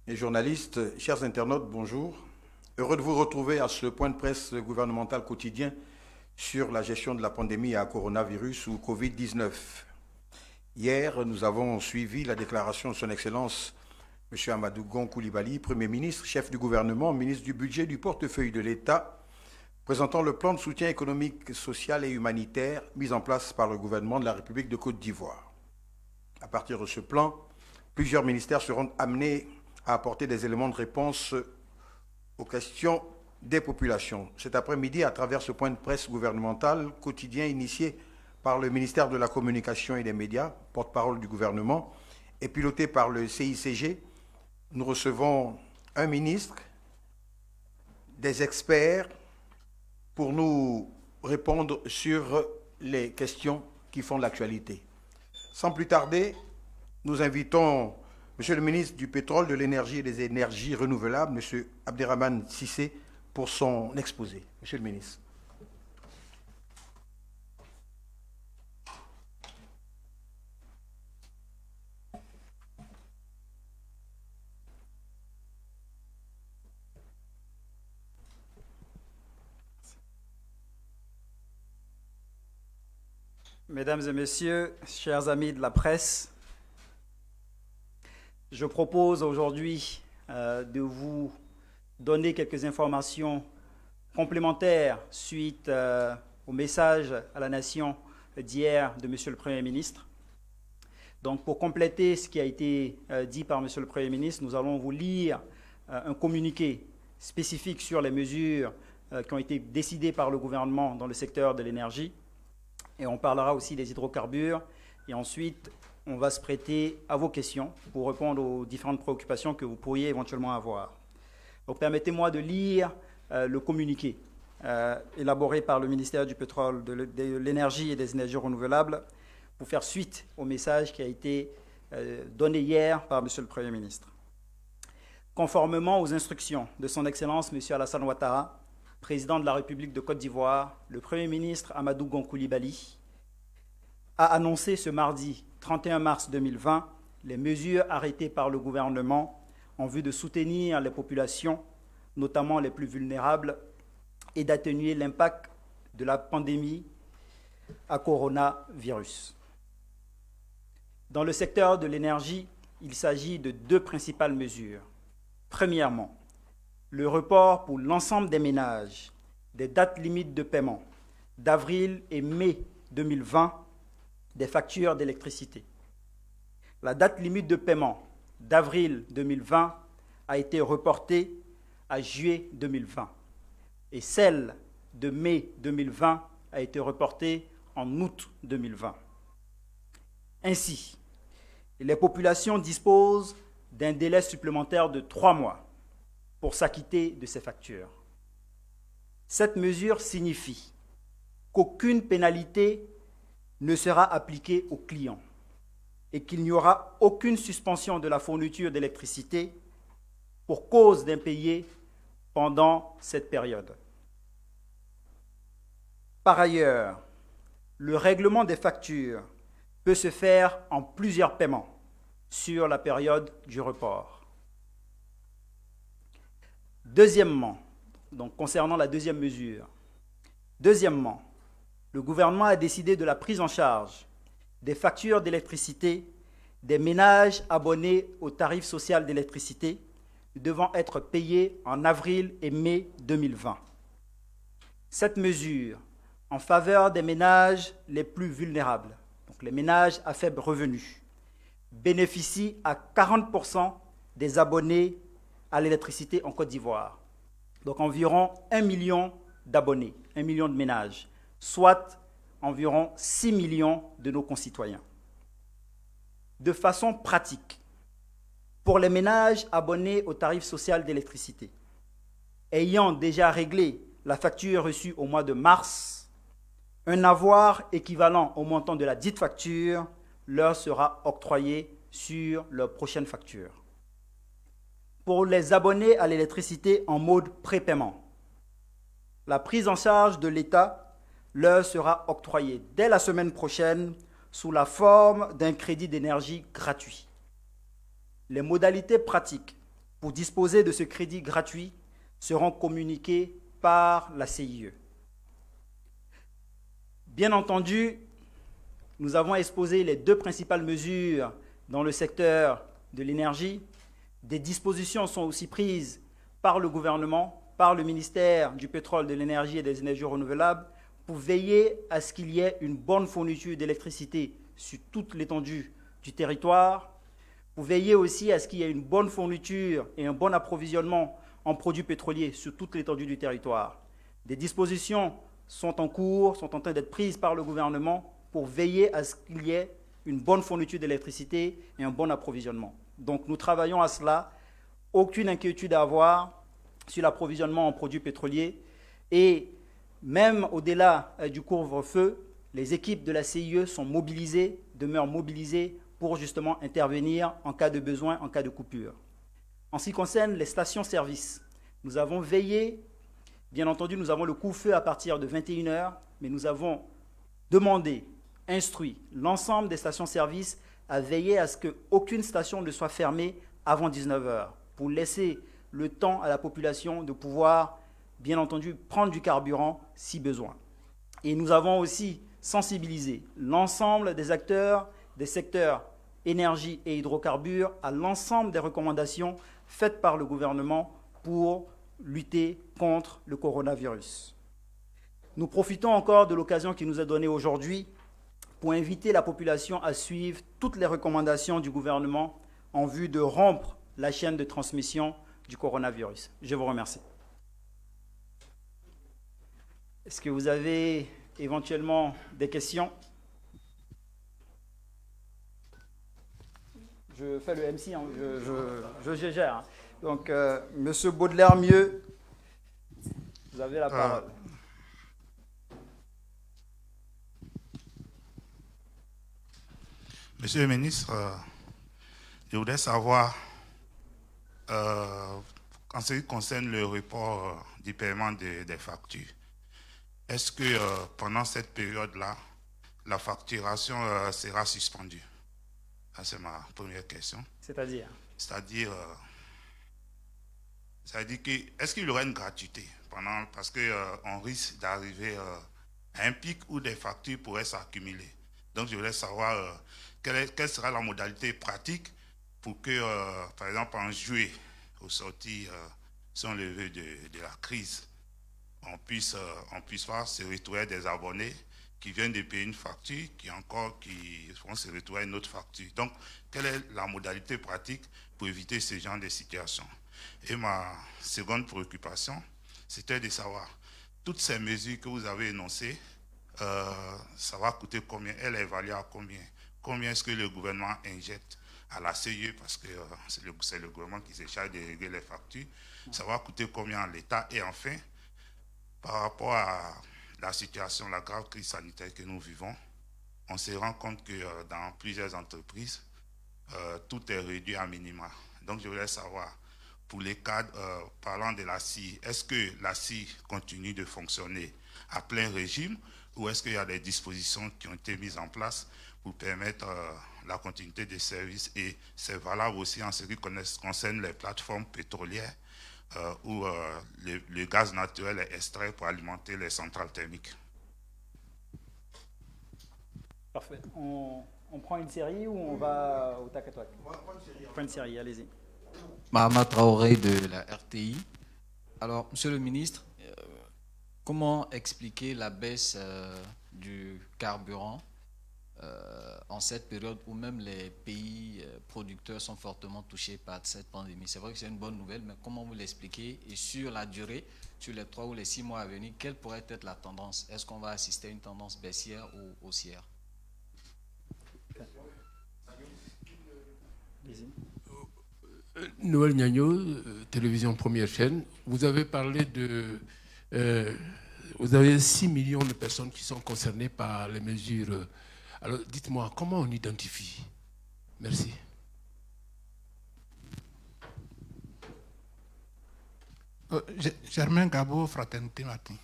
et journalistes, chers internautes, bonjour. Heureux de vous retrouver à ce point de presse gouvernemental quotidien sur la gestion de la pandémie à coronavirus ou Covid-19. Hier, nous avons suivi la déclaration de son Excellence M. Amadou Gon Coulibaly, Premier ministre, chef du gouvernement, ministre du budget du portefeuille de l'État, présentant le plan de soutien économique, social et humanitaire mis en place par le gouvernement de la République de Côte d'Ivoire. À partir de ce plan, plusieurs ministères seront amenés à apporter des éléments de réponse aux questions des populations. Cet après-midi, à travers ce point de presse gouvernemental quotidien initié par le ministère de la Communication et des Médias, porte-parole du gouvernement, et piloté par le CICG, nous recevons un ministre, des experts, pour nous répondre sur les questions qui font l'actualité. Sans plus tarder, nous invitons Monsieur le ministre du Pétrole, de l'Énergie et des Énergies renouvelables, M. Abderrahmane Cissé, pour son exposé. Monsieur le ministre. Mesdames et messieurs, chers amis de la presse, je propose aujourd'hui de vous donner quelques informations complémentaires suite au message à la nation d'hier de Monsieur le Premier ministre. Donc, pour compléter ce qui a été dit par Monsieur le Premier ministre, nous allons vous lire un communiqué spécifique sur les mesures qui ont été décidées par le gouvernement dans le secteur de l'énergie. Et on parlera aussi des hydrocarbures. Et ensuite, on va se prêter à vos questions pour répondre aux différentes préoccupations que vous pourriez éventuellement avoir. Donc, permettez-moi de lire le communiqué élaboré par le ministère du Pétrole, de l'Énergie et des Énergies renouvelables pour faire suite au message qui a été donné hier par Monsieur le Premier ministre. Conformément aux instructions de son Excellence M. Alassane Ouattara, président de la République de Côte d'Ivoire, le Premier ministre Amadou Gon Coulibaly a annoncé ce mardi 31 mars 2020 les mesures arrêtées par le gouvernement en vue de soutenir les populations, notamment les plus vulnérables, et d'atténuer l'impact de la pandémie à coronavirus. Dans le secteur de l'énergie, il s'agit de deux principales mesures. Premièrement, le report pour l'ensemble des ménages des dates limites de paiement d'avril et mai 2020 des factures d'électricité. La date limite de paiement d'avril 2020 a été reportée à juillet 2020 et celle de mai 2020 a été reportée en août 2020. Ainsi, les populations disposent d'un délai supplémentaire de 3 mois pour s'acquitter de ces factures. Cette mesure signifie qu'aucune pénalité ne sera appliquée aux clients et qu'il n'y aura aucune suspension de la fourniture d'électricité pour cause d'impayés pendant cette période. Par ailleurs, le règlement des factures peut se faire en plusieurs paiements sur la période du report. Deuxièmement, donc concernant la deuxième mesure, le gouvernement a décidé de la prise en charge des factures d'électricité des ménages abonnés au tarif social d'électricité devant être payés en avril et mai 2020. Cette mesure en faveur des ménages les plus vulnérables, donc les ménages à faible revenu, bénéficie à 40% des abonnés à l'électricité en Côte d'Ivoire. Donc environ 1 million d'abonnés, 1 million de ménages, soit environ 6 millions de nos concitoyens. De façon pratique, pour les ménages abonnés au tarif social d'électricité, ayant déjà réglé la facture reçue au mois de mars, un avoir équivalent au montant de la dite facture leur sera octroyé sur leur prochaine facture. Pour les abonnés à l'électricité en mode prépaiement, la prise en charge de l'État leur sera octroyée dès la semaine prochaine sous la forme d'un crédit d'énergie gratuit. Les modalités pratiques pour disposer de ce crédit gratuit seront communiqués par la CIE. Bien entendu, nous avons exposé les deux principales mesures dans le secteur de l'énergie. Des dispositions sont aussi prises par le gouvernement, par le ministère du pétrole, de l'énergie et des énergies renouvelables pour veiller à ce qu'il y ait une bonne fourniture d'électricité sur toute l'étendue du territoire, pour veiller aussi à ce qu'il y ait une bonne fourniture et un bon approvisionnement en produits pétroliers sur toute l'étendue du territoire. Des dispositions sont en cours, sont en train d'être prises par le gouvernement pour veiller à ce qu'il y ait une bonne fourniture d'électricité et un bon approvisionnement. Donc nous travaillons à cela, aucune inquiétude à avoir sur l'approvisionnement en produits pétroliers et même au-delà du couvre-feu, les équipes de la CIE sont mobilisées, demeurent mobilisées pour justement intervenir en cas de besoin, en cas de coupure. En ce qui concerne les stations-service, nous avons veillé, bien entendu, nous avons le couvre-feu à partir de 21h, mais nous avons demandé, instruit l'ensemble des stations-service à veiller à ce qu'aucune station ne soit fermée avant 19h, pour laisser le temps à la population de pouvoir, bien entendu, prendre du carburant si besoin. Et nous avons aussi sensibilisé l'ensemble des acteurs des secteurs énergie et hydrocarbures à l'ensemble des recommandations faites par le gouvernement pour lutter contre le coronavirus. Nous profitons encore de l'occasion qui nous est donnée aujourd'hui pour inviter la population à suivre toutes les recommandations du gouvernement en vue de rompre la chaîne de transmission du coronavirus. Je vous remercie. Est-ce que vous avez éventuellement des questions? Je fais le MC, hein, je gère. Hein. Donc, Monsieur Baudelaire-Mieux, vous avez la parole. Monsieur le ministre, je voudrais savoir, en ce qui concerne le report du paiement des factures, est-ce que pendant cette période-là, la facturation sera suspendue? Ça, c'est ma première question. C'est-à-dire C'est-à-dire que, est-ce qu'il y aura une gratuité pendant, parce qu'on risque d'arriver à un pic où des factures pourraient s'accumuler. Donc, je voulais savoir quelle sera la modalité pratique pour que, par exemple, en juillet, au sortir, sans lever de la crise, on puisse pas se retrouver des abonnés qui viennent de payer une facture, qui vont se retrouver une autre facture. Donc, quelle est la modalité pratique pour éviter ce genre de situation? Et ma seconde préoccupation, c'était de savoir, toutes ces mesures que vous avez énoncées, ça va coûter combien? Elle est évaluée à combien? Combien est-ce que le gouvernement injecte à la CIE, parce que c'est le gouvernement qui se charge de régler les factures? Ça va coûter combien à l'État? Et enfin, par rapport à la situation, la grave crise sanitaire que nous vivons, on se rend compte que dans plusieurs entreprises, tout est réduit à minima. Donc, je voulais savoir, pour les cadres, parlant de la CIE, est-ce que la CIE continue de fonctionner à plein régime ou est-ce qu'il y a des dispositions qui ont été mises en place pour permettre la continuité des services? Et c'est valable aussi en ce qui concerne les plateformes pétrolières où le gaz naturel est extrait pour alimenter les centrales thermiques. Parfait. On prend une série ou on va au tac à tac? On prend une série, allez-y. Mahama Traoré de la RTI. Alors, Monsieur le ministre, comment expliquer la baisse du carburant en cette période où même les pays producteurs sont fortement touchés par cette pandémie? C'est vrai que c'est une bonne nouvelle, mais comment vous l'expliquez? Et sur la durée, sur les 3 ou les 6 mois à venir, quelle pourrait être la tendance? Est-ce qu'on va assister à une tendance baissière ou haussière? Noël Gnagno, télévision première chaîne. Vous avez parlé vous avez 6 millions de personnes qui sont concernées par les mesures. Alors, dites-moi, comment on identifie? Merci. Germain Gabo, Fraternité Matin.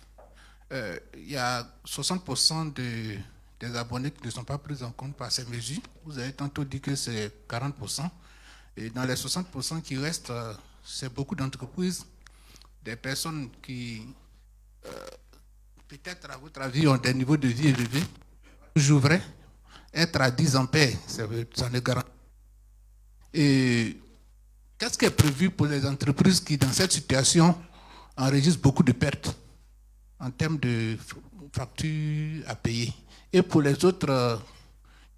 Il y a 60% des abonnés qui ne sont pas pris en compte par ces mesures. Vous avez tantôt dit que c'est 40%. Et dans les 60% qui restent, c'est beaucoup d'entreprises, des personnes qui, peut-être à votre avis, ont des niveaux de vie élevés. J'ouvrais être à 10 ampères, ça ne garantit. Et qu'est-ce qui est prévu pour les entreprises qui, dans cette situation, enregistrent beaucoup de pertes en termes de factures à payer? Et pour les autres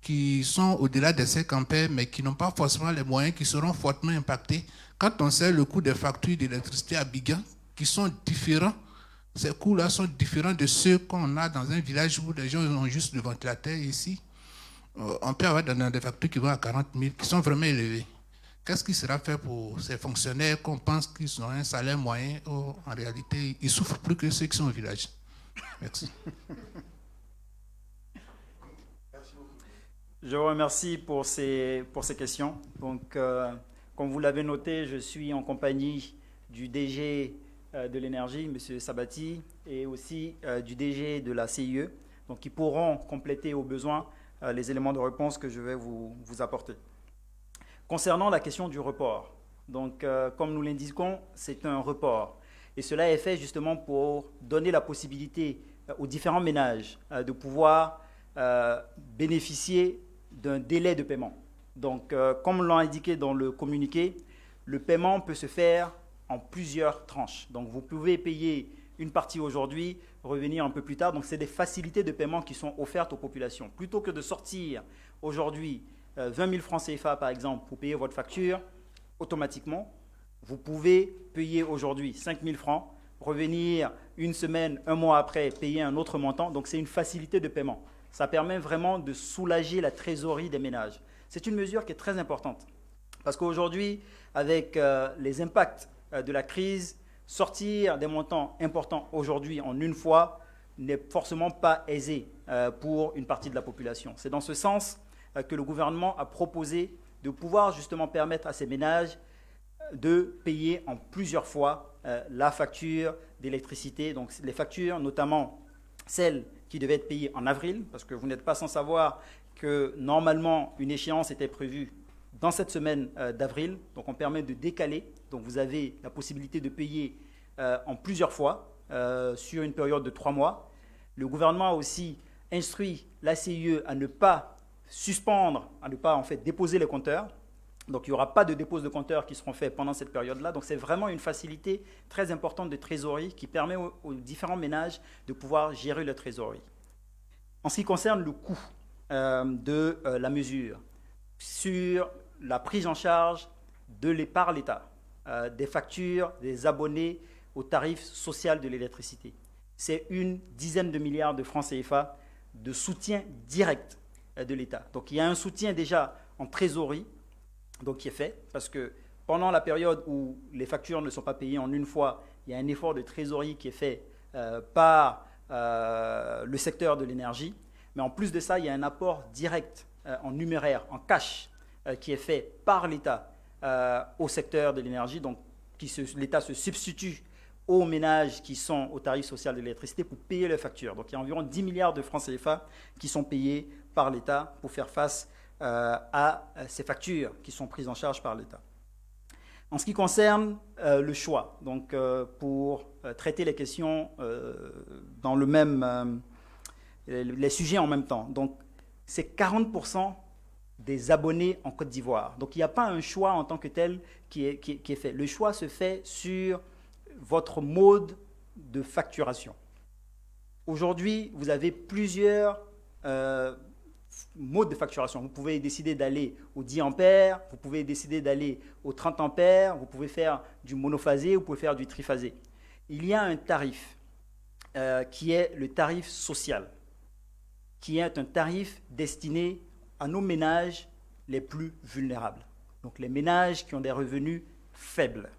qui sont au-delà des 5 ampères, mais qui n'ont pas forcément les moyens, qui seront fortement impactés, quand on sait le coût des factures d'électricité à Abidjan, qui sont différents, ces coûts-là sont différents de ceux qu'on a dans un village où les gens ont juste le ventilateur ici. On peut avoir des factures qui vont à 40 000, qui sont vraiment élevées. Qu'est-ce qui sera fait pour ces fonctionnaires qu'on pense qu'ils ont un salaire moyen ou en réalité, ils souffrent plus que ceux qui sont au village? Merci. Je vous remercie pour ces questions. Donc, comme vous l'avez noté, je suis en compagnie du DG de l'énergie, M. Sabati, et aussi du DG de la CIE, donc qui pourront compléter au besoin les éléments de réponse que je vais vous apporter. Concernant la question du report, donc, comme nous l'indiquons, c'est un report. Et cela est fait justement pour donner la possibilité aux différents ménages de pouvoir bénéficier d'un délai de paiement. Donc, comme l'ont indiqué dans le communiqué, le paiement peut se faire en plusieurs tranches. Donc, vous pouvez payer une partie aujourd'hui, revenir un peu plus tard. Donc, c'est des facilités de paiement qui sont offertes aux populations. Plutôt que de sortir aujourd'hui 20 000 francs CFA, par exemple, pour payer votre facture, automatiquement, vous pouvez payer aujourd'hui 5 000 francs, revenir une semaine, un mois après, payer un autre montant. Donc, c'est une facilité de paiement. Ça permet vraiment de soulager la trésorerie des ménages. C'est une mesure qui est très importante. Parce qu'aujourd'hui, avec les impacts de la crise, sortir des montants importants aujourd'hui en une fois n'est forcément pas aisé pour une partie de la population. C'est dans ce sens que le gouvernement a proposé de pouvoir justement permettre à ces ménages de payer en plusieurs fois la facture d'électricité. Donc les factures, notamment celles qui devaient être payées en avril, parce que vous n'êtes pas sans savoir que normalement une échéance était prévue dans cette semaine d'avril. Donc on permet de décaler. Donc vous avez la possibilité de payer en plusieurs fois sur une période de 3 mois. Le gouvernement a aussi instruit la CIE à ne pas suspendre, à ne pas en fait déposer les compteurs. Donc il n'y aura pas de dépose de compteurs qui seront faits pendant cette période-là. Donc c'est vraiment une facilité très importante de trésorerie qui permet aux différents ménages de pouvoir gérer leur trésorerie. En ce qui concerne le coût de la mesure, sur la prise en charge par l'État des factures des abonnés au tarif social de l'électricité, c'est une dizaine de milliards de francs CFA de soutien direct de l'État. Donc il y a un soutien déjà en trésorerie donc, qui est fait, parce que pendant la période où les factures ne sont pas payées en une fois, il y a un effort de trésorerie qui est fait par le secteur de l'énergie. Mais en plus de ça, il y a un apport direct en numéraire, en cash, qui est fait par l'État au secteur de l'énergie. Donc, l'État se substitue aux ménages qui sont au tarif social de l'électricité pour payer les factures. Donc, il y a environ 10 milliards de francs CFA qui sont payés par l'État pour faire face à ces factures qui sont prises en charge par l'État. En ce qui concerne le choix, donc pour traiter les questions dans le même, les sujets en même temps, donc c'est 40% des abonnés en Côte d'Ivoire. Donc il n'y a pas un choix en tant que tel qui est fait. Le choix se fait sur votre mode de facturation. Aujourd'hui, vous avez plusieurs mode de facturation. Vous pouvez décider d'aller au 10 ampères, vous pouvez décider d'aller au 30 ampères, vous pouvez faire du monophasé, vous pouvez faire du triphasé. Il y a un tarif qui est le tarif social, qui est un tarif destiné à nos ménages les plus vulnérables. Donc les ménages qui ont des revenus faibles.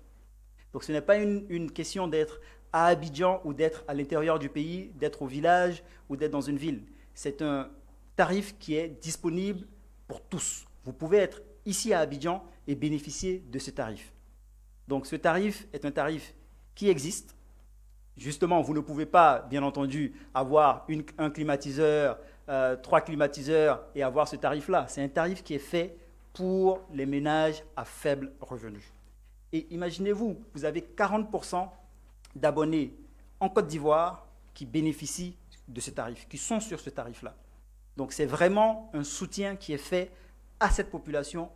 Donc ce n'est pas une question d'être à Abidjan ou d'être à l'intérieur du pays, d'être au village ou d'être dans une ville. C'est un tarif qui est disponible pour tous. Vous pouvez être ici à Abidjan et bénéficier de ce tarif. Donc ce tarif est un tarif qui existe. Justement, vous ne pouvez pas, bien entendu, avoir un climatiseur, 3 climatiseurs et avoir ce tarif-là. C'est un tarif qui est fait pour les ménages à faible revenu. Et imaginez-vous, vous avez 40% d'abonnés en Côte d'Ivoire qui bénéficient de ce tarif, qui sont sur ce tarif-là. Donc c'est vraiment un soutien qui est fait à cette population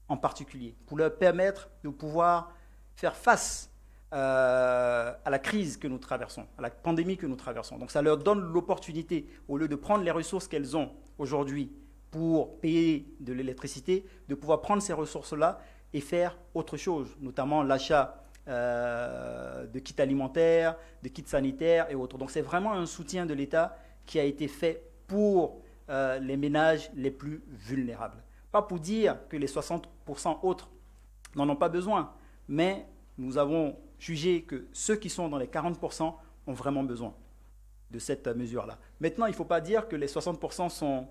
en particulier, pour leur permettre de pouvoir faire face à la crise que nous traversons, à la pandémie que nous traversons. Donc ça leur donne l'opportunité, au lieu de prendre les ressources qu'elles ont aujourd'hui pour payer de l'électricité, de pouvoir prendre ces ressources-là et faire autre chose, notamment l'achat de kits alimentaires, de kits sanitaires et autres. Donc c'est vraiment un soutien de l'État qui a été fait pour les ménages les plus vulnérables. Pas pour dire que les 60% autres n'en ont pas besoin, mais nous avons jugé que ceux qui sont dans les 40% ont vraiment besoin de cette mesure-là. Maintenant, il ne faut pas dire que les 60% sont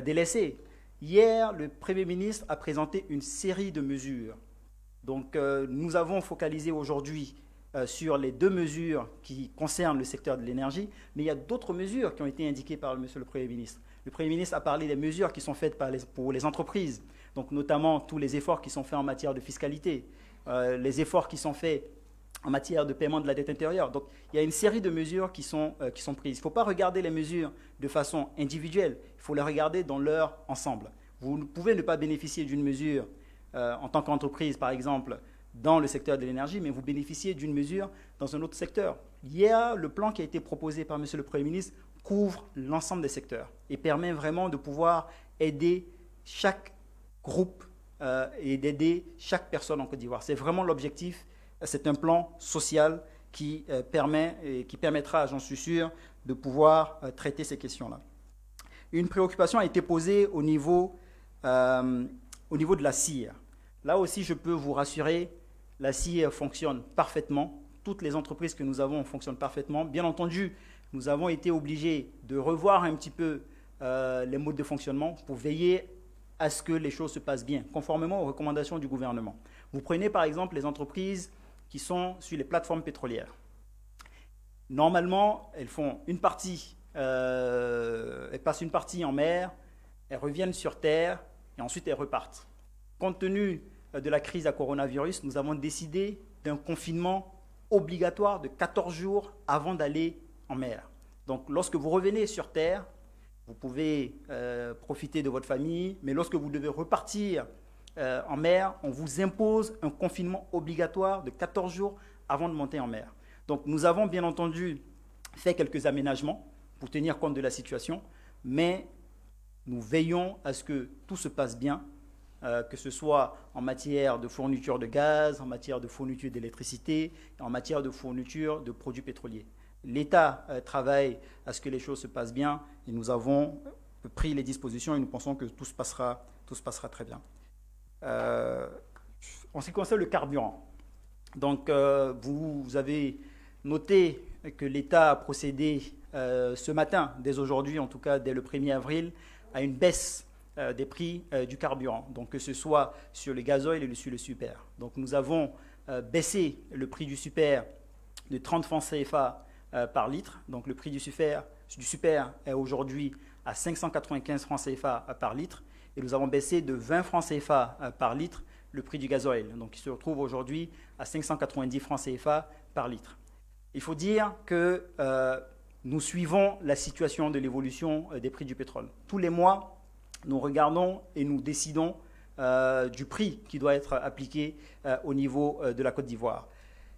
délaissés. Hier, le Premier ministre a présenté une série de mesures. Donc, nous avons focalisé aujourd'hui sur les 2 mesures qui concernent le secteur de l'énergie, mais il y a d'autres mesures qui ont été indiquées par Monsieur le Premier ministre. Le Premier ministre a parlé des mesures qui sont faites pour les entreprises, donc notamment tous les efforts qui sont faits en matière de fiscalité, les efforts qui sont faits en matière de paiement de la dette intérieure. Donc, il y a une série de mesures qui sont prises. Il ne faut pas regarder les mesures de façon individuelle, il faut les regarder dans leur ensemble. Vous pouvez ne pas bénéficier d'une mesure en tant qu'entreprise, par exemple, dans le secteur de l'énergie, mais vous bénéficiez d'une mesure dans un autre secteur. Hier, le plan qui a été proposé par M. le Premier ministre couvre l'ensemble des secteurs et permet vraiment de pouvoir aider chaque groupe et d'aider chaque personne en Côte d'Ivoire. C'est vraiment l'objectif. C'est un plan social qui permet et qui permettra, j'en suis sûr, de pouvoir traiter ces questions-là. Une préoccupation a été posée au niveau de la CIR. Là aussi, je peux vous rassurer, la CIR fonctionne parfaitement. Toutes les entreprises que nous avons fonctionnent parfaitement. Bien entendu, nous avons été obligés de revoir un petit peu les modes de fonctionnement pour veiller à ce que les choses se passent bien, conformément aux recommandations du gouvernement. Vous prenez par exemple les entreprises qui sont sur les plateformes pétrolières. Normalement, elles font une partie, elles passent une partie en mer, elles reviennent sur terre et ensuite elles repartent. Compte tenu de la crise à coronavirus, nous avons décidé d'un confinement obligatoire de 14 jours avant d'aller en mer. Donc, lorsque vous revenez sur terre, vous pouvez profiter de votre famille, mais lorsque vous devez repartir en mer, on vous impose un confinement obligatoire de 14 jours avant de monter en mer. Donc, nous avons bien entendu fait quelques aménagements pour tenir compte de la situation, mais nous veillons à ce que tout se passe bien, que ce soit en matière de fourniture de gaz, en matière de fourniture d'électricité, en matière de fourniture de produits pétroliers. L'État travaille à ce que les choses se passent bien et nous avons pris les dispositions et nous pensons que tout se passera très bien. En ce qui concerne le carburant, donc vous avez noté que l'État a procédé ce matin, dès aujourd'hui, en tout cas dès le 1er avril, à une baisse des prix du carburant, donc que ce soit sur le gazoil et sur le super. Donc nous avons baissé le prix du super de 30 francs CFA par litre. Donc le prix du super est aujourd'hui à 595 francs CFA par litre. Et nous avons baissé de 20 francs CFA par litre le prix du gasoil. Donc il se retrouve aujourd'hui à 590 francs CFA par litre. Il faut dire que nous suivons la situation de l'évolution des prix du pétrole. Tous les mois, nous regardons et nous décidons du prix qui doit être appliqué au niveau de la Côte d'Ivoire.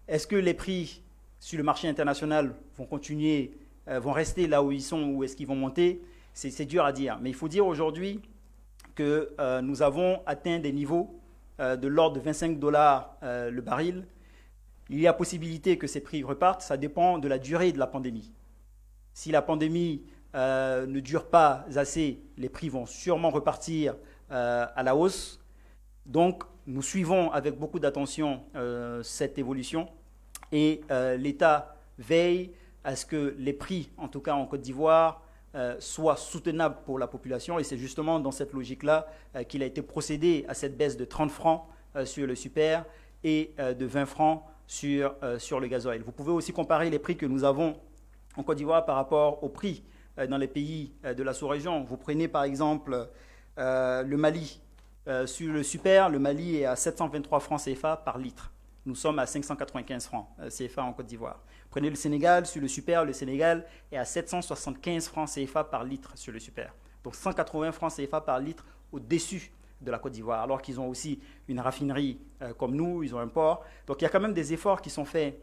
Est-ce que les prix sur le marché international vont continuer, vont rester là où ils sont ou est-ce qu'ils vont monter? C'est dur à dire. Mais il faut dire aujourd'hui que nous avons atteint des niveaux de l'ordre de 25 $ le baril. Il y a possibilité que ces prix repartent. Ça dépend de la durée de la pandémie. Si la pandémie ne dure pas assez, les prix vont sûrement repartir à la hausse. Donc, nous suivons avec beaucoup d'attention cette évolution et l'État veille à ce que les prix, en tout cas en Côte d'Ivoire, soient soutenables pour la population. Et c'est justement dans cette logique-là qu'il a été procédé à cette baisse de 30 francs sur le super et de 20 francs sur le gasoil. Vous pouvez aussi comparer les prix que nous avons en Côte d'Ivoire par rapport aux prix dans les pays de la sous-région. Vous prenez par exemple le Mali. Sur le super, le Mali est à 723 francs CFA par litre. nous sommes à 595 francs CFA en Côte d'Ivoire. Prenez le Sénégal, sur le super, le Sénégal est à 775 francs CFA par litre sur le super. Donc 180 francs CFA par litre au-dessus de la Côte d'Ivoire, alors qu'ils ont aussi une raffinerie comme nous, ils ont un port. Donc il y a quand même des efforts qui sont faits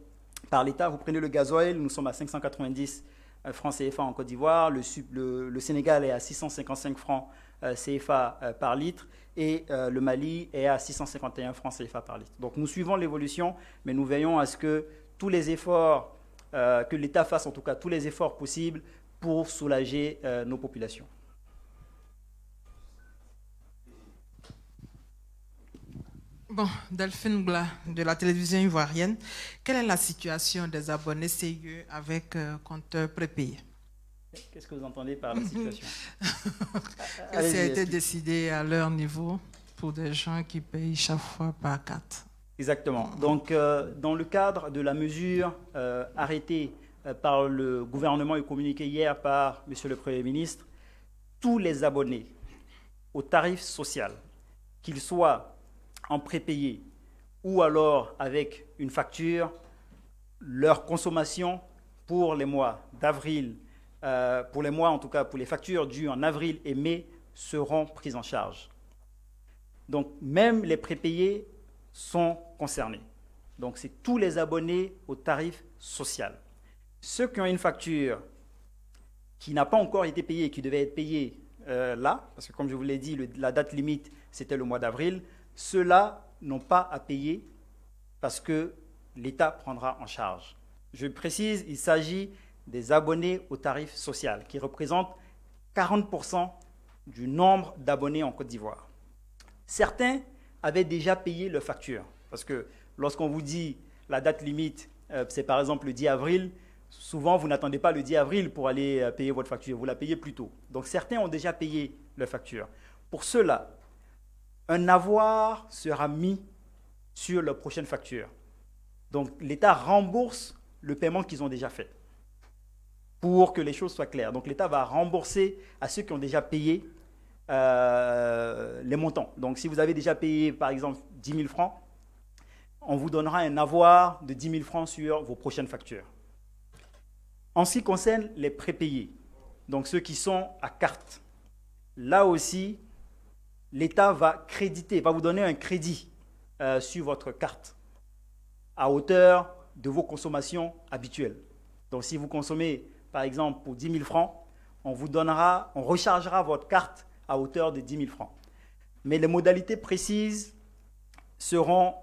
par l'État. Vous prenez le gasoil, nous sommes à 590 francs CFA en Côte d'Ivoire, le Sénégal est à 655 francs CFA par litre et le Mali est à 651 francs CFA par litre. Donc nous suivons l'évolution, mais nous veillons à ce que tous les efforts, que l'État fasse en tout cas tous les efforts possibles pour soulager nos populations. Bon, Delphine Gla, de la télévision ivoirienne. Quelle est la situation des abonnés CIE avec compteur prépayé? Qu'est-ce que vous entendez par la situation? Ça a été décidé à leur niveau pour des gens qui payent chaque fois par carte. Exactement. Donc, dans le cadre de la mesure arrêtée par le gouvernement et communiquée hier par M. le Premier ministre, tous les abonnés au tarif social, qu'ils soient en prépayé ou alors avec une facture, leur consommation pour les mois d'avril, pour les mois en tout cas, pour les factures dues en avril et mai seront prises en charge. Donc même les prépayés sont concernés. Donc c'est tous les abonnés au tarif social. Ceux qui ont une facture qui n'a pas encore été payée et qui devait être payée là, parce que comme je vous l'ai dit, la date limite c'était le mois d'avril, ceux-là n'ont pas à payer parce que l'État prendra en charge. Je précise, il s'agit des abonnés au tarif social qui représentent 40% du nombre d'abonnés en Côte d'Ivoire. Certains avaient déjà payé leurs factures parce que lorsqu'on vous dit la date limite, c'est par exemple le 10 avril, souvent vous n'attendez pas le 10 avril pour aller payer votre facture, vous la payez plus tôt. Donc certains ont déjà payé leurs factures. Pour ceux-là, un avoir sera mis sur leur prochaine facture. Donc l'État rembourse le paiement qu'ils ont déjà fait pour que les choses soient claires. Donc l'État va rembourser à ceux qui ont déjà payé les montants. Donc si vous avez déjà payé par exemple 10 000 francs, on vous donnera un avoir de 10 000 francs sur vos prochaines factures. En ce qui concerne les prépayés, donc ceux qui sont à carte, là aussi, l'État va vous donner un crédit sur votre carte à hauteur de vos consommations habituelles. Donc si vous consommez par exemple pour 10 000 francs, on rechargera votre carte à hauteur de 10 000 francs. Mais les modalités précises seront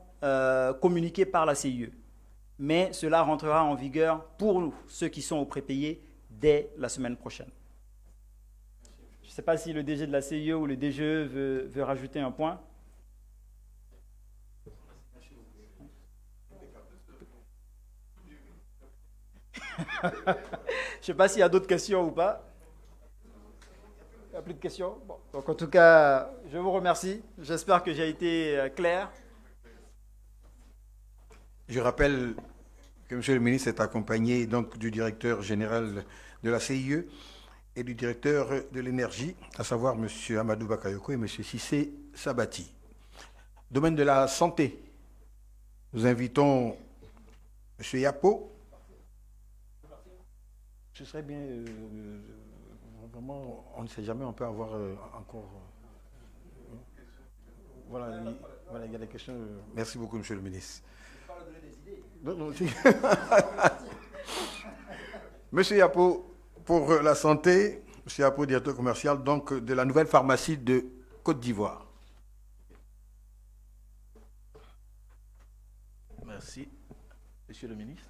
communiquées par la CIE. Mais cela rentrera en vigueur pour ceux qui sont au prépayé dès la semaine prochaine. Je ne sais pas si le DG de la CIE ou le DGE veut rajouter un point. Je ne sais pas s'il y a d'autres questions ou pas. Il n'y a plus de questions? Bon. Donc en tout cas, je vous remercie. J'espère que j'ai été clair. Je rappelle que M. le ministre est accompagné donc du directeur général de la CIE et du directeur de l'énergie, à savoir M. Amadou Bakayoko et M. Sissé Sabati. Domaine de la santé, nous invitons M. Yapo. Ce serait bien, vraiment, on ne sait jamais, on peut avoir encore... Voilà, il y a des questions. Merci beaucoup, M. le ministre. Non, Monsieur Yapo, pour la santé, Monsieur Yapo, directeur commercial donc, de la nouvelle pharmacie de Côte d'Ivoire. Merci, Monsieur le ministre.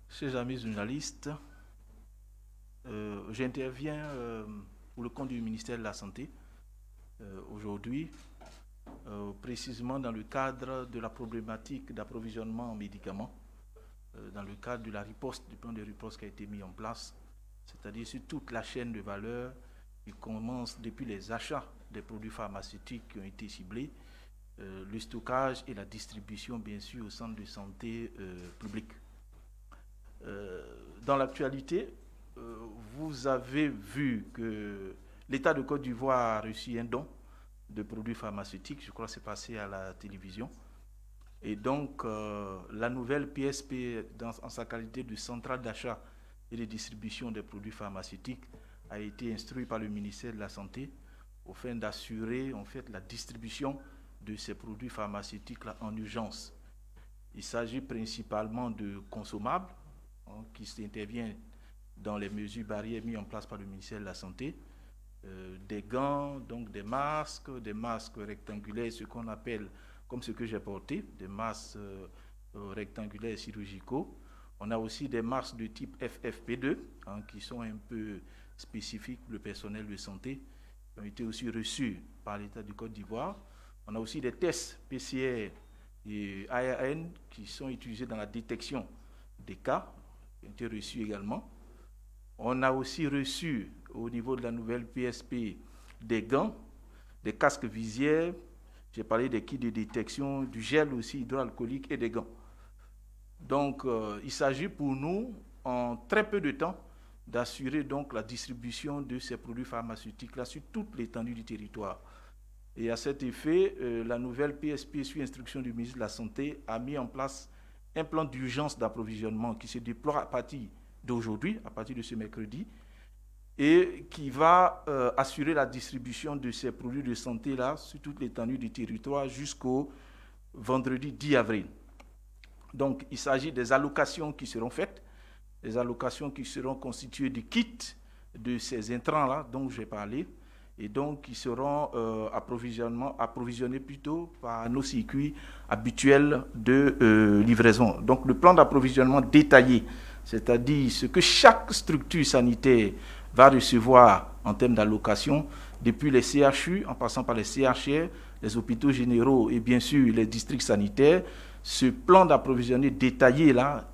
Chers amis journalistes, j'interviens pour le compte du ministère de la Santé aujourd'hui, précisément dans le cadre de la problématique d'approvisionnement en médicaments, dans le cadre de la riposte, du plan de riposte qui a été mis en place, c'est-à-dire sur toute la chaîne de valeur qui commence depuis les achats des produits pharmaceutiques qui ont été ciblés, le stockage et la distribution, bien sûr, au centre de santé public. Dans l'actualité, vous avez vu que l'État de Côte d'Ivoire a reçu un don de produits pharmaceutiques, je crois que c'est passé à la télévision, Et donc, la nouvelle PSP, en sa qualité de centrale d'achat et de distribution des produits pharmaceutiques, a été instruite par le ministère de la Santé au fin d'assurer en fait la distribution de ces produits pharmaceutiques là en urgence. Il s'agit principalement de consommables qui interviennent dans les mesures barrières mises en place par le ministère de la Santé, des gants, donc des masques rectangulaires, ce qu'on appelle, comme ce que j'ai porté, des masques rectangulaires chirurgicaux. On a aussi des masques de type FFP2 qui sont un peu spécifiques pour le personnel de santé, qui ont été aussi reçus par l'État du Côte d'Ivoire. On a aussi des tests PCR et ARN qui sont utilisés dans la détection des cas, qui ont été reçus également. On a aussi reçu, au niveau de la nouvelle PSP, des gants, des casques visières, j'ai parlé des kits de détection, du gel aussi hydroalcoolique et des gants. Donc, il s'agit pour nous, en très peu de temps, d'assurer donc la distribution de ces produits pharmaceutiques-là sur toute l'étendue du territoire. Et à cet effet, la nouvelle PSP, sur instruction du ministre de la Santé, a mis en place un plan d'urgence d'approvisionnement qui se déploie à partir d'aujourd'hui, à partir de ce mercredi, et qui va assurer la distribution de ces produits de santé-là sur toute l'étendue du territoire jusqu'au vendredi 10 avril. Donc, il s'agit des allocations qui seront faites, des allocations qui seront constituées de kits de ces intrants-là dont j'ai parlé, et donc qui seront approvisionnés plutôt par nos circuits habituels de livraison. Donc, le plan d'approvisionnement détaillé, c'est-à-dire ce que chaque structure sanitaire va recevoir en termes d'allocation, depuis les CHU, en passant par les CHR, les hôpitaux généraux et bien sûr les districts sanitaires. Ce plan d'approvisionnement détaillé là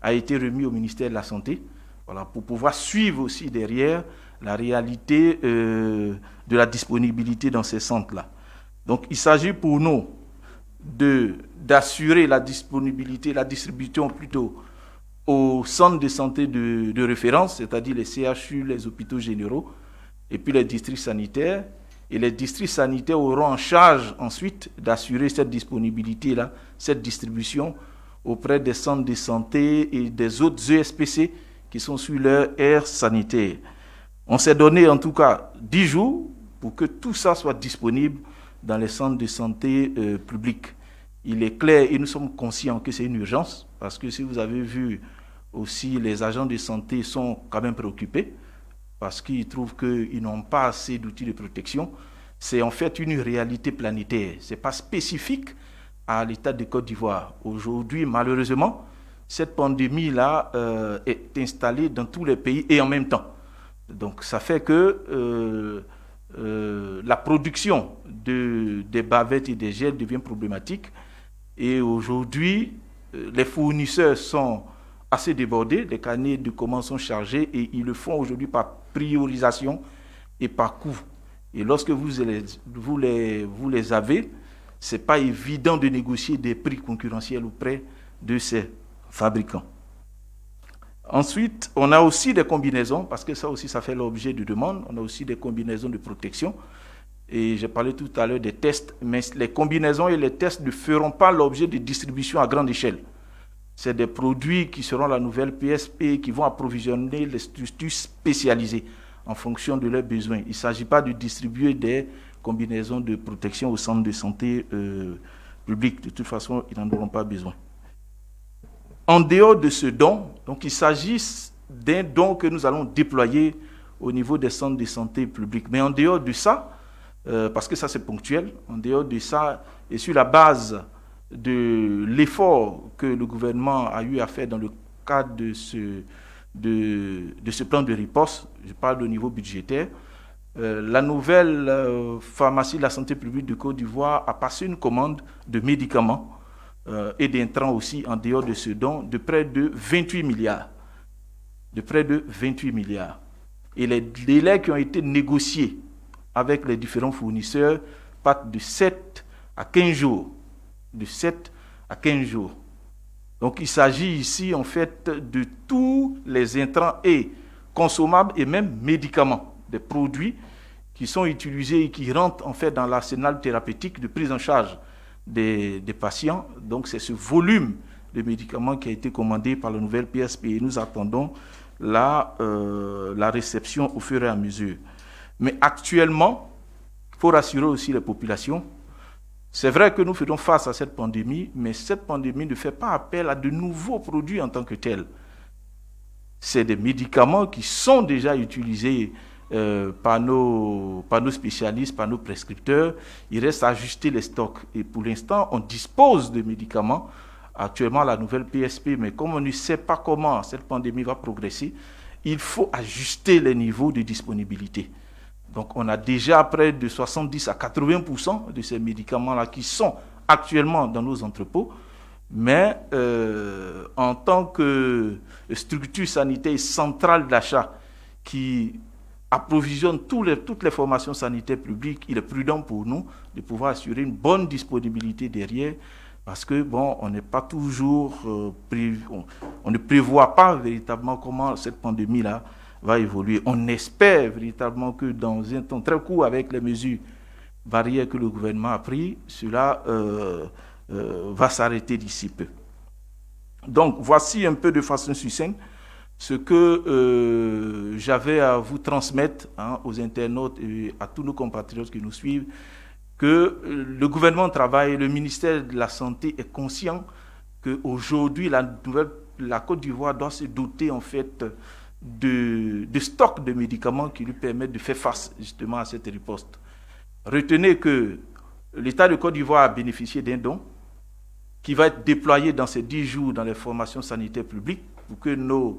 a été remis au ministère de la Santé, voilà, pour pouvoir suivre aussi derrière la réalité de la disponibilité dans ces centres-là. Donc il s'agit pour nous d'assurer la disponibilité, la distribution plutôt aux centres de santé de référence, c'est-à-dire les CHU, les hôpitaux généraux, et puis les districts sanitaires. Et les districts sanitaires auront en charge ensuite d'assurer cette disponibilité-là, cette distribution auprès des centres de santé et des autres ESPC qui sont sur leur aire sanitaire. On s'est donné en tout cas 10 jours pour que tout ça soit disponible dans les centres de santé publics. Il est clair et nous sommes conscients que c'est une urgence, parce que si vous avez vu aussi, les agents de santé sont quand même préoccupés, parce qu'ils trouvent qu'ils n'ont pas assez d'outils de protection. C'est en fait une réalité planétaire. Ce n'est pas spécifique à l'État de Côte d'Ivoire. Aujourd'hui, malheureusement, cette pandémie-là est installée dans tous les pays et en même temps. Donc ça fait que la production des bavettes et des gels devient problématique. Et aujourd'hui, les fournisseurs sont assez débordés, les carnets de commandes sont chargés et ils le font aujourd'hui par priorisation et par coût. Et lorsque vous les avez, ce n'est pas évident de négocier des prix concurrentiels auprès de ces fabricants. Ensuite, on a aussi des combinaisons, parce que ça aussi, ça fait l'objet de demandes. On a aussi des combinaisons de protection. Et j'ai parlé tout à l'heure des tests, mais les combinaisons et les tests ne feront pas l'objet de distribution à grande échelle. C'est des produits qui seront la nouvelle PSP, qui vont approvisionner les structures spécialisées en fonction de leurs besoins. Il ne s'agit pas de distribuer des combinaisons de protection au centre de santé public. De toute façon, ils n'en auront pas besoin. En dehors de ce don, donc il s'agit d'un don que nous allons déployer au niveau des centres de santé publics. Mais en dehors de ça, parce que ça c'est ponctuel, en dehors de ça, et sur la base de l'effort que le gouvernement a eu à faire dans le cadre de ce plan de riposte, je parle au niveau budgétaire, la nouvelle pharmacie de la santé publique de Côte d'Ivoire a passé une commande de médicaments et d'intrants aussi en dehors de ce don de près de 28 milliards. De près de 28 milliards. Et les délais qui ont été négociés avec les différents fournisseurs partent de 7 à 15 jours. De 7 à 15 jours. Donc il s'agit ici en fait de tous les intrants et consommables et même médicaments, des produits qui sont utilisés et qui rentrent en fait dans l'arsenal thérapeutique de prise en charge des patients. Donc c'est ce volume de médicaments qui a été commandé par la nouvelle PSP. Et nous attendons la réception au fur et à mesure. Mais actuellement, il faut rassurer aussi les populations. C'est vrai que nous faisons face à cette pandémie, mais cette pandémie ne fait pas appel à de nouveaux produits en tant que tels. C'est des médicaments qui sont déjà utilisés par nos spécialistes, par nos prescripteurs. Il reste à ajuster les stocks. Et pour l'instant, on dispose de médicaments. Actuellement, la nouvelle PSP, mais comme on ne sait pas comment cette pandémie va progresser, il faut ajuster les niveaux de disponibilité. Donc, on a déjà près de 70 à 80% de ces médicaments-là qui sont actuellement dans nos entrepôts. Mais en tant que structure sanitaire centrale d'achat qui approvisionne toutes les formations sanitaires publiques, il est prudent pour nous de pouvoir assurer une bonne disponibilité derrière, parce que, bon, on n'est pas toujours on ne prévoit pas véritablement comment cette pandémie-là va évoluer. On espère véritablement que dans un temps très court, avec les mesures barrières que le gouvernement a prises, cela va s'arrêter d'ici peu. Donc, voici un peu de façon succincte ce que j'avais à vous transmettre aux internautes et à tous nos compatriotes qui nous suivent, que le gouvernement travaille, le ministère de la Santé est conscient qu'aujourd'hui, la Côte d'Ivoire doit se doter en fait de stocks de médicaments qui lui permettent de faire face justement à cette riposte. Retenez que l'État de Côte d'Ivoire a bénéficié d'un don qui va être déployé dans ces 10 jours dans les formations sanitaires publiques pour que nos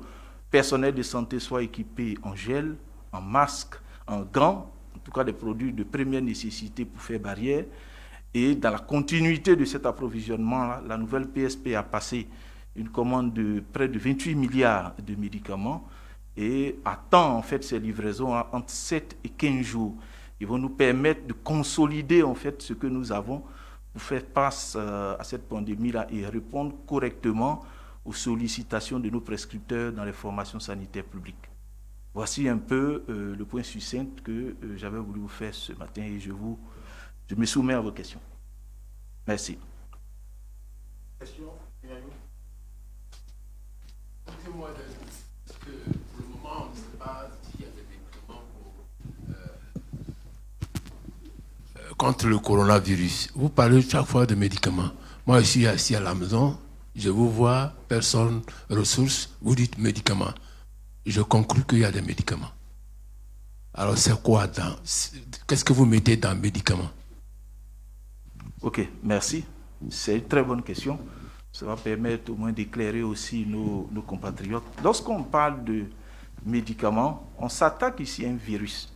personnels de santé soient équipés en gel, en masque, en gants, en tout cas des produits de première nécessité pour faire barrière. Et dans la continuité de cet approvisionnement, la nouvelle PSP a passé une commande de près de 28 milliards de médicaments et attend en fait ces livraisons entre 7 et 15 jours. Ils vont nous permettre de consolider en fait ce que nous avons pour faire face à cette pandémie-là et répondre correctement aux sollicitations de nos prescripteurs dans les formations sanitaires publiques. Voici un peu le point succinct que j'avais voulu vous faire ce matin et je me soumets à vos questions. Merci. Question? Dites-moi que pour le moment, on ne sait pas s'il y a des médicaments contre le coronavirus. Vous parlez chaque fois de médicaments. Moi, je suis assis à la maison, je vous vois, personne, ressources, vous dites médicaments. Je conclus qu'il y a des médicaments. Alors, c'est quoi qu'est-ce que vous mettez dans médicaments? Ok, merci. C'est une très bonne question. Ça va permettre au moins d'éclairer aussi nos compatriotes. Lorsqu'on parle de médicaments, on s'attaque ici à un virus.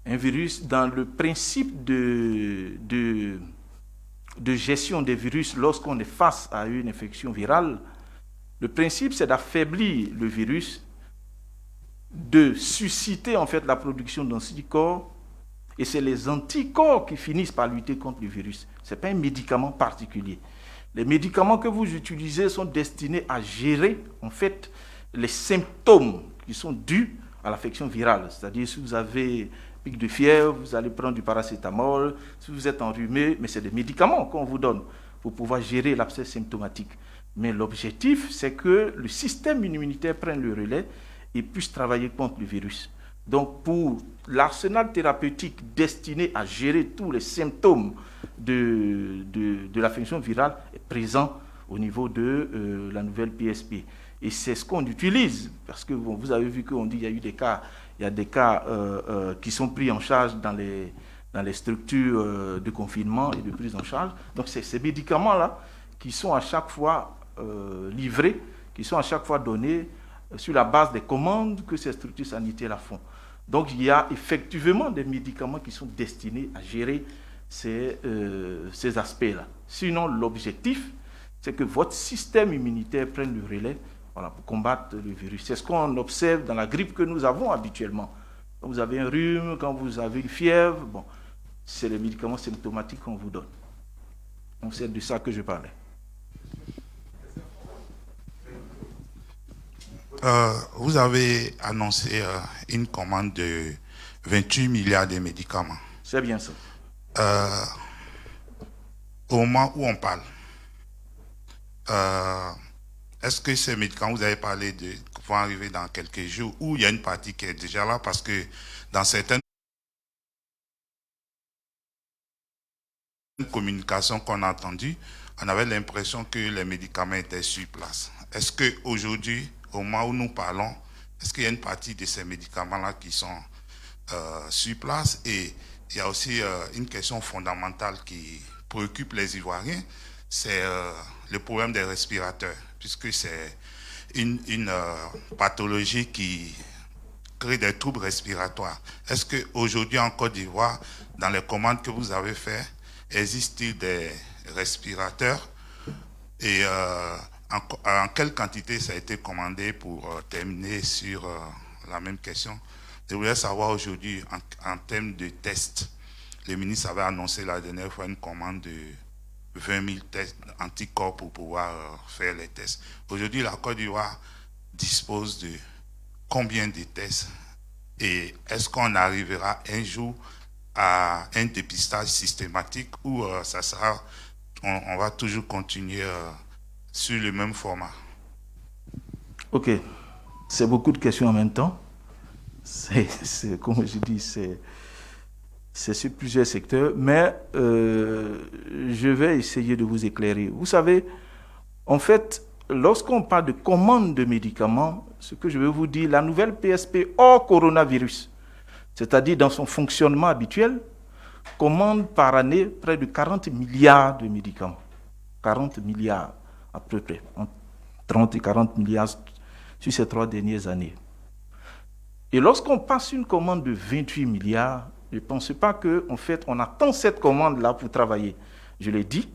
Un virus dans le principe de gestion des virus lorsqu'on est face à une infection virale. Le principe, c'est d'affaiblir le virus, de susciter en fait la production d'anticorps, et c'est les anticorps qui finissent par lutter contre le virus. Ce n'est pas un médicament particulier. Les médicaments que vous utilisez sont destinés à gérer en fait les symptômes qui sont dus à l'affection virale. C'est-à-dire si vous avez pic de fièvre, vous allez prendre du paracétamol, si vous êtes enrhumé, mais c'est des médicaments qu'on vous donne pour pouvoir gérer l'abcès symptomatique. Mais l'objectif, c'est que le système immunitaire prenne le relais et puisse travailler contre le virus. Donc, pour l'arsenal thérapeutique destiné à gérer tous les symptômes de l'affection virale est présent au niveau de la nouvelle PSP. Et c'est ce qu'on utilise, parce que bon, vous avez vu qu'on dit qu'il y a des cas qui sont pris en charge dans les structures de confinement et de prise en charge. Donc, c'est ces médicaments-là qui sont à chaque fois livrés, qui sont à chaque fois donnés sur la base des commandes que ces structures sanitaires font. Donc, il y a effectivement des médicaments qui sont destinés à gérer ces aspects-là. Sinon, l'objectif, c'est que votre système immunitaire prenne le relais pour combattre le virus. C'est ce qu'on observe dans la grippe que nous avons habituellement. Quand vous avez un rhume, quand vous avez une fièvre, bon, c'est les médicaments symptomatiques qu'on vous donne. Donc, c'est de ça que je parlais. Vous avez annoncé une commande de 28 milliards de médicaments. C'est bien ça. au moment où on parle, est-ce que ces médicaments, vous avez parlé de vont arriver dans quelques jours, ou il y a une partie qui est déjà là, parce que dans certaines communications qu'on a entendues, on avait l'impression que les médicaments étaient sur place. Est-ce qu'aujourd'hui, au moment où nous parlons, est-ce qu'il y a une partie de ces médicaments-là qui sont sur place? Et il y a aussi une question fondamentale qui préoccupe les Ivoiriens, c'est le problème des respirateurs, puisque c'est une pathologie qui crée des troubles respiratoires. Est-ce qu'aujourd'hui en Côte d'Ivoire, dans les commandes que vous avez faites, existe-t-il des respirateurs et en quelle quantité ça a été commandé pour terminer sur la même question? Je voulais savoir aujourd'hui en termes de tests. Le ministre avait annoncé la dernière fois une commande de 20 000 tests anticorps pour pouvoir faire les tests. Aujourd'hui, la Côte d'Ivoire dispose de combien de tests? Et est-ce qu'on arrivera un jour à un dépistage systématique ou ça sera, on va toujours continuer sur le même format? Ok, c'est beaucoup de questions en même temps. Comme je dis, c'est sur plusieurs secteurs, mais je vais essayer de vous éclairer. Vous savez, en fait, lorsqu'on parle de commande de médicaments, ce que je veux vous dire, la nouvelle PSP hors coronavirus, c'est-à-dire dans son fonctionnement habituel, commande par année près de 40 milliards de médicaments. 40 milliards à peu près, entre 30 et 40 milliards sur ces 3 dernières années. Et lorsqu'on passe une commande de 28 milliards, je ne pense pas qu'en fait, on attend cette commande-là pour travailler. Je l'ai dit,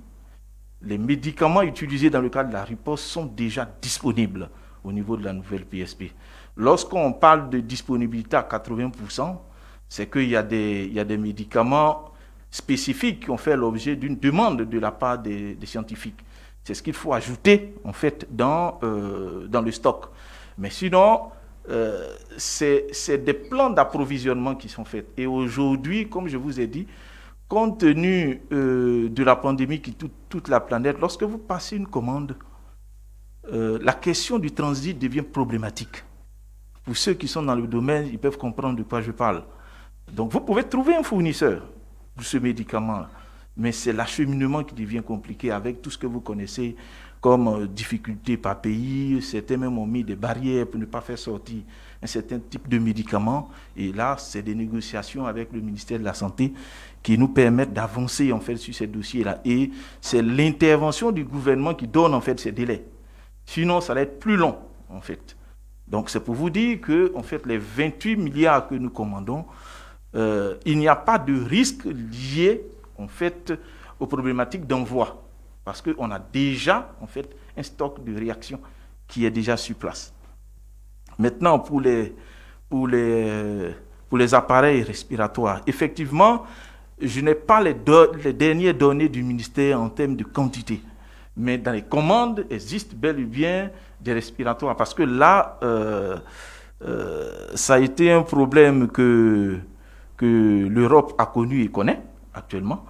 les médicaments utilisés dans le cadre de la riposte sont déjà disponibles au niveau de la nouvelle PSP. Lorsqu'on parle de disponibilité à 80%, c'est qu'il y a des médicaments spécifiques qui ont fait l'objet d'une demande de la part des scientifiques. C'est ce qu'il faut ajouter, en fait, dans le stock. Mais sinon, c'est des plans d'approvisionnement qui sont faits. Et aujourd'hui, comme je vous ai dit, compte tenu de la pandémie qui touche toute la planète, lorsque vous passez une commande, la question du transit devient problématique. Pour ceux qui sont dans le domaine, ils peuvent comprendre de quoi je parle. Donc, vous pouvez trouver un fournisseur pour ce médicament, mais c'est l'acheminement qui devient compliqué avec tout ce que vous connaissez comme difficultés par pays. Certains même ont mis des barrières pour ne pas faire sortir un certain type de médicaments. Et là, c'est des négociations avec le ministère de la Santé qui nous permettent d'avancer en fait sur ces dossiers-là. Et c'est l'intervention du gouvernement qui donne en fait ces délais. Sinon, ça va être plus long en fait. Donc, c'est pour vous dire que en fait, les 28 milliards que nous commandons, il n'y a pas de risque lié en fait aux problématiques d'envoi. Parce qu'on a déjà, en fait, un stock de réaction qui est déjà sur place. Maintenant, pour les appareils respiratoires, effectivement, je n'ai pas les dernières données du ministère en termes de quantité. Mais dans les commandes, existent bel et bien des respiratoires. Parce que là, ça a été un problème que l'Europe a connu et connaît actuellement.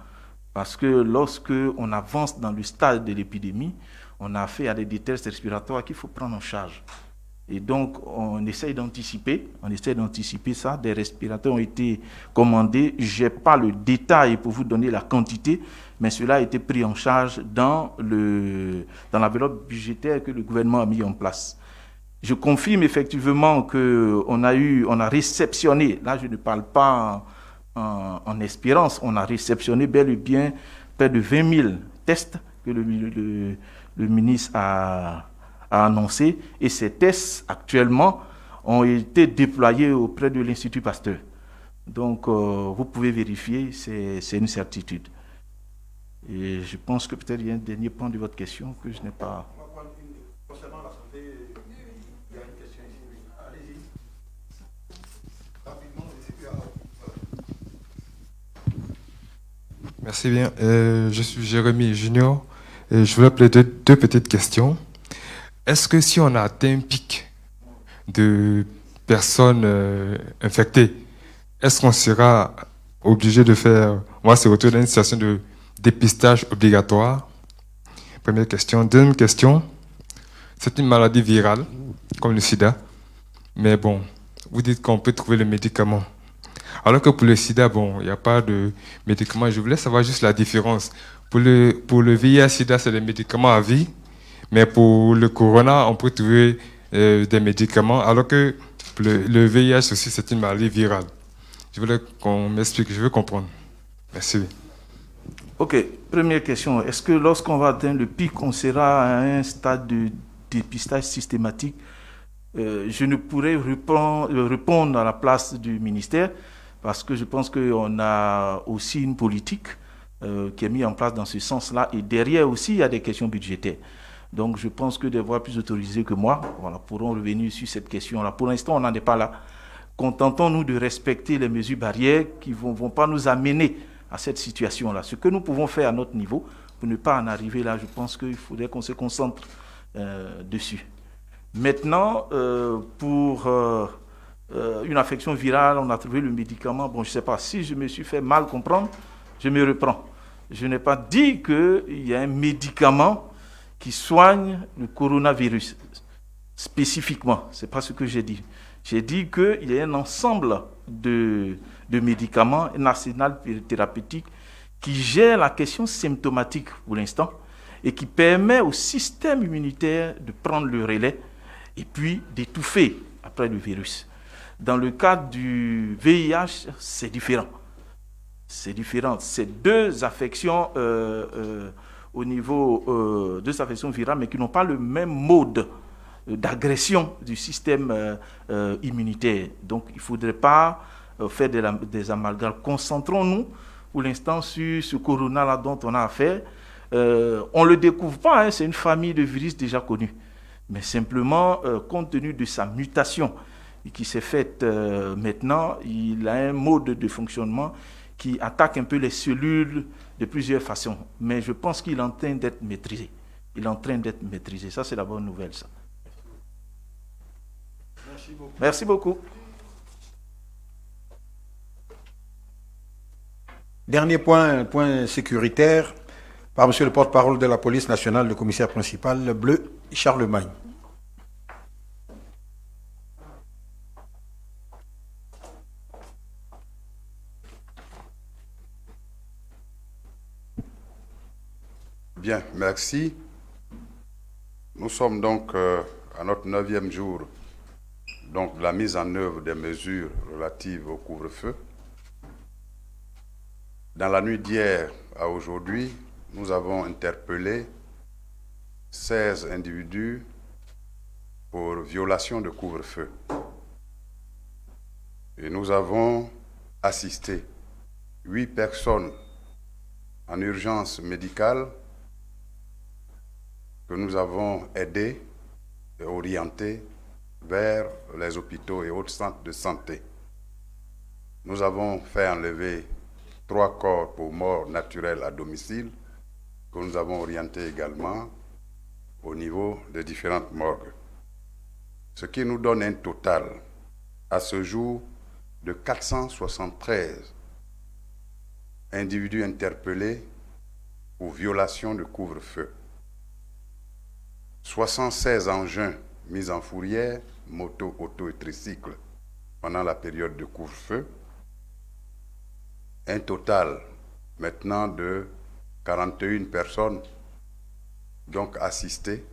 Parce que lorsque on avance dans le stade de l'épidémie, on a affaire à des tests respiratoires qu'il faut prendre en charge. Et donc, on essaie d'anticiper ça. Des respirateurs ont été commandés. Je n'ai pas le détail pour vous donner la quantité, mais cela a été pris en charge dans l'enveloppe budgétaire que le gouvernement a mis en place. Je confirme effectivement qu'on a réceptionné, là je ne parle pas en espérance, on a réceptionné bel et bien près de 20 000 tests que le ministre a annoncé. Et ces tests, actuellement, ont été déployés auprès de l'Institut Pasteur. Donc, vous pouvez vérifier, c'est une certitude. Et je pense que peut-être il y a un dernier point de votre question que je n'ai pas... Concernant la santé, il y a une question ici. Allez-y. Rapidement, Merci bien. Je suis Jérémy Junior et je voulais appeler deux petites questions. Est-ce que si on a atteint un pic de personnes infectées, est-ce qu'on sera obligé de faire, on va se retrouver dans une situation dépistage obligatoire? Première question. Deuxième question, c'est une maladie virale, comme le sida, mais bon, vous dites qu'on peut trouver le médicament. Alors que pour le sida, bon, il n'y a pas de médicament. Je voulais savoir juste la différence. Pour le VIH-sida, c'est des médicaments à vie, mais pour le corona, on peut trouver des médicaments, alors que pour le VIH aussi, c'est une maladie virale. Je voulais qu'on m'explique, je veux comprendre. Merci. Ok, première question. Est-ce que lorsqu'on va atteindre le pic, on sera à un stade de dépistage systématique? Je ne pourrais répondre à la place du ministère parce que je pense qu'on a aussi une politique qui est mise en place dans ce sens-là. Et derrière aussi, il y a des questions budgétaires. Donc je pense que des voix plus autorisées que moi pourront revenir sur cette question-là. Pour l'instant, on n'en est pas là. Contentons-nous de respecter les mesures barrières qui ne vont pas nous amener à cette situation-là. Ce que nous pouvons faire à notre niveau, pour ne pas en arriver là, je pense qu'il faudrait qu'on se concentre dessus. Maintenant, pour une affection virale, on a trouvé le médicament. Bon, je ne sais pas, si je me suis fait mal comprendre, je me reprends. Je n'ai pas dit qu'il y a un médicament qui soigne le coronavirus spécifiquement. Ce n'est pas ce que j'ai dit. J'ai dit qu'il y a un ensemble de médicaments, un arsenal thérapeutique qui gère la question symptomatique pour l'instant et qui permet au système immunitaire de prendre le relais et puis d'étouffer après le virus. Dans le cas du VIH, c'est différent. C'est différent. C'est deux affections au niveau deux affections virales, mais qui n'ont pas le même mode d'agression du système immunitaire. Donc, il ne faudrait pas faire des amalgames. Concentrons-nous pour l'instant sur ce corona-là dont on a affaire. On ne le découvre pas, hein, c'est une famille de virus déjà connue. Mais simplement, compte tenu de sa mutation qui s'est faite maintenant, il a un mode de fonctionnement qui attaque un peu les cellules de plusieurs façons. Mais je pense qu'il est en train d'être maîtrisé. Il est en train d'être maîtrisé. Ça, c'est la bonne nouvelle, ça. Merci beaucoup. Merci beaucoup. Dernier point sécuritaire, par monsieur le porte-parole de la police nationale, le commissaire principal Bleu Charlemagne. Bien, merci. Nous sommes donc à notre 9e jour donc, de la mise en œuvre des mesures relatives au couvre-feu. Dans la nuit d'hier à aujourd'hui, nous avons interpellé 16 individus pour violation de couvre-feu. Et nous avons assisté 8 personnes en urgence médicale que nous avons aidées et orientées vers les hôpitaux et autres centres de santé. Nous avons fait enlever 3 corps pour mort naturelle à domicile que nous avons orientés également au niveau des différentes morgues. Ce qui nous donne un total à ce jour de 473 individus interpellés pour violation de couvre-feu. 76 engins mis en fourrière, moto, auto et tricycle pendant la période de couvre-feu. Un total maintenant de 41 personnes donc assistées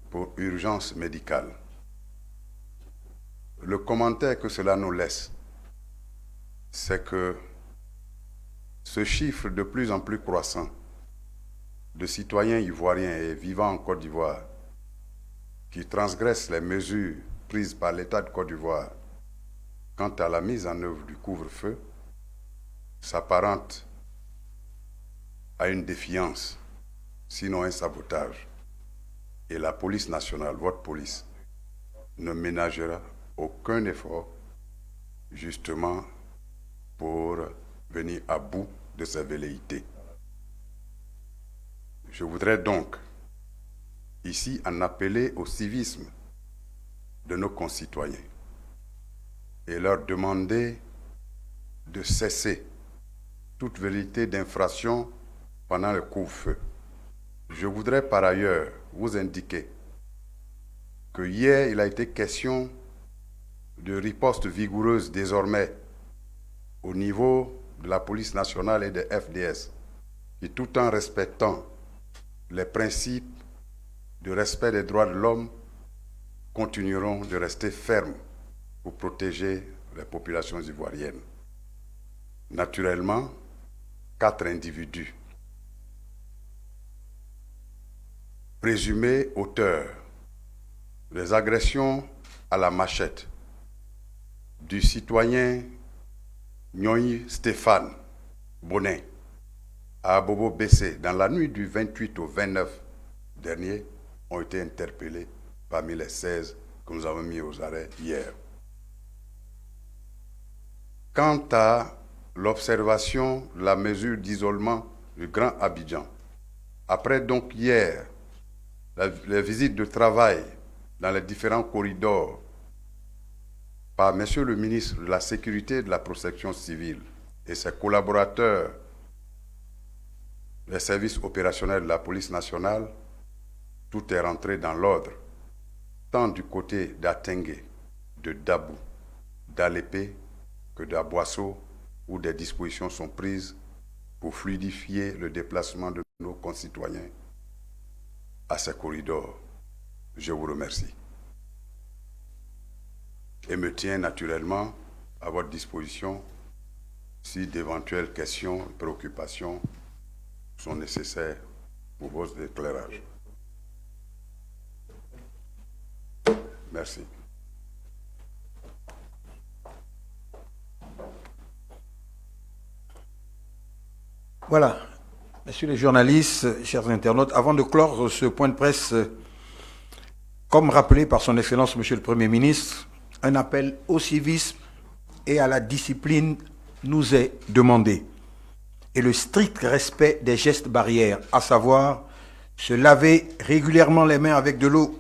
pour urgence médicale. Le commentaire que cela nous laisse, c'est que ce chiffre de plus en plus croissant de citoyens ivoiriens et vivant en Côte d'Ivoire qui transgressent les mesures prises par l'État de Côte d'Ivoire quant à la mise en œuvre du couvre-feu s'apparente à une défiance, sinon un sabotage. Et la police nationale, votre police, ne ménagera aucun effort justement pour venir à bout de ces velléités. Je voudrais donc ici en appeler au civisme de nos concitoyens et leur demander de cesser toute velléité d'infraction pendant le couvre-feu. Je voudrais par ailleurs vous indiquer que hier, il a été question de riposte vigoureuse désormais au niveau de la police nationale et des FDS, qui tout en respectant les principes de respect des droits de l'homme, continueront de rester fermes pour protéger les populations ivoiriennes. Naturellement, 4 individus présumés auteurs des agressions à la machette du citoyen Nyoy Stéphane Bonnet à Abobo Bessé dans la nuit du 28 au 29 dernier ont été interpellés parmi les 16 que nous avons mis aux arrêts hier. Quant à l'observation de la mesure d'isolement du Grand Abidjan, après donc hier les visites de travail dans les différents corridors par M. le ministre de la Sécurité et de la Protection civile et ses collaborateurs des services opérationnels de la police nationale, tout est rentré dans l'ordre, tant du côté d'Atengue, de Dabou, d'Alépé que d'Aboisseau, où des dispositions sont prises pour fluidifier le déplacement de nos concitoyens à ces corridors. Je vous remercie. Et me tiens naturellement à votre disposition si d'éventuelles questions, préoccupations sont nécessaires pour vos éclairages. Merci. Voilà. Messieurs les journalistes, chers internautes, avant de clore ce point de presse, comme rappelé par son Excellence Monsieur le Premier ministre, un appel au civisme et à la discipline nous est demandé. Et le strict respect des gestes barrières, à savoir se laver régulièrement les mains avec de l'eau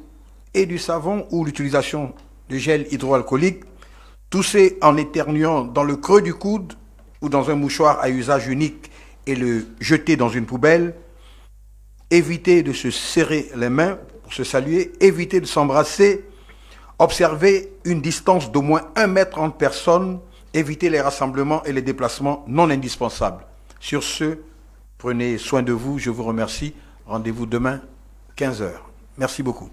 et du savon ou l'utilisation de gel hydroalcoolique, tousser en éternuant dans le creux du coude ou dans un mouchoir à usage unique et le jeter dans une poubelle, éviter de se serrer les mains pour se saluer, éviter de s'embrasser, observer une distance d'au moins 1 mètre entre personnes, éviter les rassemblements et les déplacements non indispensables. Sur ce, prenez soin de vous, je vous remercie. Rendez-vous demain, 15 h. Merci beaucoup.